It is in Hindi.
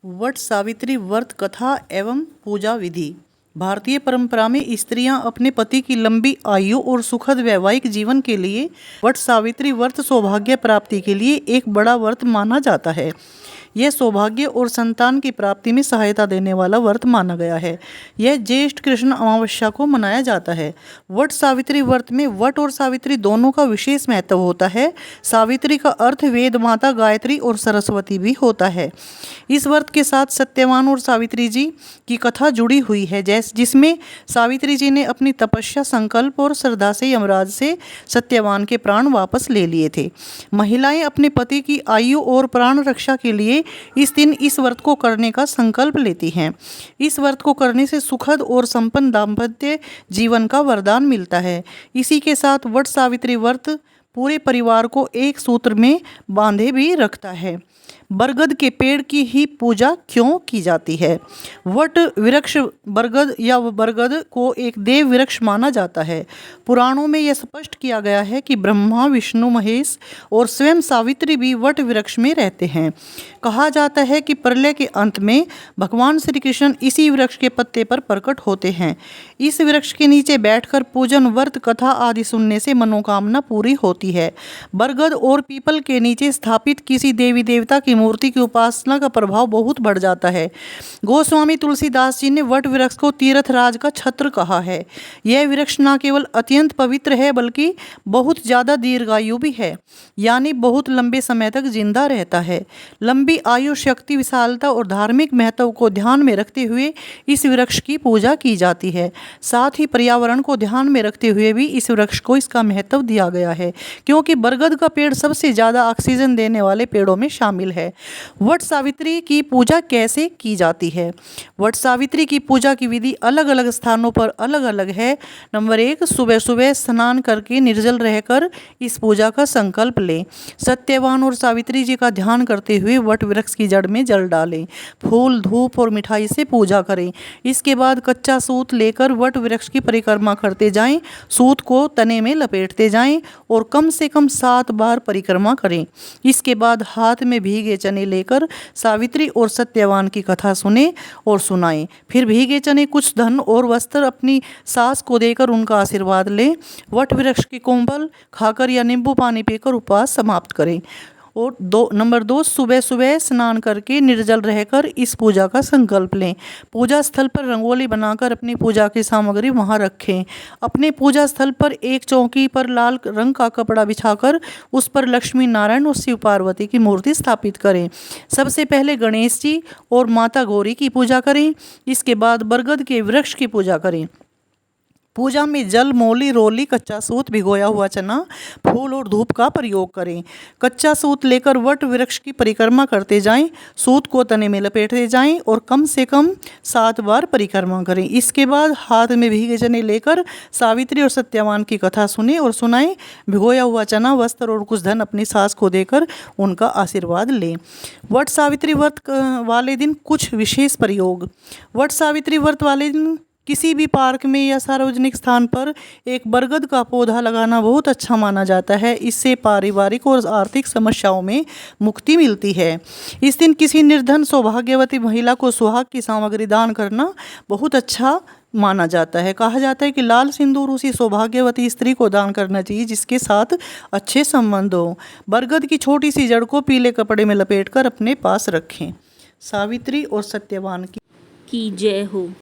वट सावित्री व्रत कथा एवं पूजा विधि। भारतीय परंपरा में स्त्रियां अपने पति की लंबी आयु और सुखद वैवाहिक जीवन के लिए वट सावित्री व्रत सौभाग्य प्राप्ति के लिए एक बड़ा व्रत माना जाता है। यह सौभाग्य और संतान की प्राप्ति में सहायता देने वाला व्रत माना गया है। यह ज्येष्ठ कृष्ण अमावस्या को मनाया जाता है। वट सावित्री व्रत में वट और सावित्री दोनों का विशेष महत्व होता है। सावित्री का अर्थ वेद माता, गायत्री और सरस्वती भी होता है। इस व्रत के साथ सत्यवान और सावित्री जी की कथा जुड़ी हुई है, जिसमें सावित्री जी ने अपनी तपस्या, संकल्प और श्रद्धा से यमराज से सत्यवान के प्राण वापस ले लिए थे। महिलाएं अपने पति की आयु और प्राण रक्षा के लिए इस दिन इस व्रत को करने का संकल्प लेती हैं। इस व्रत को करने से सुखद और संपन्न दाम्पत्य जीवन का वरदान मिलता है। इसी के साथ वट सावित्री व्रत पूरे परिवार को एक सूत्र में बांधे भी रखता है। बरगद के पेड़ की ही पूजा क्यों की जाती है? वट वृक्ष बरगद या बरगद को एक देव वृक्ष माना जाता है। पुराणों में यह स्पष्ट किया गया है कि ब्रह्मा, विष्णु, महेश और स्वयं सावित्री भी वट वृक्ष में रहते हैं। कहा जाता है कि प्रलय के अंत में भगवान श्री कृष्ण इसी वृक्ष के पत्ते पर प्रकट होते हैं। इस वृक्ष के नीचे बैठकर पूजन, व्रत, कथा आदि सुनने से मनोकामना पूरी होती है। बरगद और पीपल के नीचे स्थापित किसी देवी देवता की मूर्ति की उपासना का प्रभाव बहुत बढ़ जाता है। गोस्वामी तुलसीदास जी ने वट वृक्ष को तीर्थराज का छत्र कहा है। यह वृक्ष न केवल अत्यंत पवित्र है बल्कि बहुत ज़्यादा दीर्घायु भी है, यानी बहुत लंबे समय तक जिंदा रहता है। लंबी आयु, शक्ति, विशालता और धार्मिक महत्व को ध्यान में रखते हुए इस वृक्ष की पूजा की जाती है। साथ ही पर्यावरण को ध्यान में रखते हुए भी इस वृक्ष को इसका महत्व दिया गया है, क्योंकि बरगद का पेड़ सबसे ज़्यादा ऑक्सीजन देने वाले पेड़ों में शामिल है। वट सावित्री की पूजा कैसे की जाती है? वट सावित्री की पूजा की विधि अलग अलग स्थानों पर अलग अलग है। नंबर 1, सुबह सुबह स्नान करके निर्जल रहकर इस पूजा का संकल्प लें। सत्यवान और सावित्री जी का ध्यान करते हुए वट वृक्ष की जड़ में जल डालें। फूल, धूप और मिठाई से पूजा करें। इसके बाद कच्चा सूत लेकर वट वृक्ष की परिक्रमा करते जाएं। सूत को तने में लपेटते जाएं और कम से कम 7 बार परिक्रमा करें। इसके बाद हाथ में भीगे चने लेकर सावित्री और सत्यवान की कथा सुने और सुनाएं। फिर भीगे चने, कुछ धन और वस्त्र अपनी सास को देकर उनका आशीर्वाद लें। वट वृक्ष की कोंबल खाकर या नींबू पानी पीकर उपवास समाप्त करें। और नंबर 2, सुबह सुबह स्नान करके निर्जल रहकर इस पूजा का संकल्प लें। पूजा स्थल पर रंगोली बनाकर अपनी पूजा की सामग्री वहां रखें। अपने पूजा स्थल पर एक चौकी पर लाल रंग का कपड़ा बिछाकर उस पर लक्ष्मी नारायण और शिव पार्वती की मूर्ति स्थापित करें। सबसे पहले गणेश जी और माता गौरी की पूजा करें। इसके बाद बरगद के वृक्ष की पूजा करें। पूजा में जल, मौली, रोली, कच्चा सूत, भिगोया हुआ चना, फूल और धूप का प्रयोग करें। कच्चा सूत लेकर वट वृक्ष की परिक्रमा करते जाएं। सूत को तने में लपेटते जाएं और कम से कम 7 बार परिक्रमा करें। इसके बाद हाथ में भीगे चने लेकर सावित्री और सत्यवान की कथा सुने और सुनाएं। भिगोया हुआ चना, वस्त्र और कुछ धन अपनी सास को देकर उनका आशीर्वाद लें। वट सावित्री व्रत वाले दिन कुछ विशेष प्रयोग। वट सावित्री व्रत वाले दिन किसी भी पार्क में या सार्वजनिक स्थान पर एक बरगद का पौधा लगाना बहुत अच्छा माना जाता है। इससे पारिवारिक और आर्थिक समस्याओं में मुक्ति मिलती है। इस दिन किसी निर्धन सौभाग्यवती महिला को सुहाग की सामग्री दान करना बहुत अच्छा माना जाता है। कहा जाता है कि लाल सिंदूर उसी सौभाग्यवती स्त्री को दान करना चाहिए जिसके साथ अच्छे संबंध हो। बरगद की छोटी सी जड़ को पीले कपड़े में लपेटकर अपने पास रखें। सावित्री और सत्यवान की जय हो।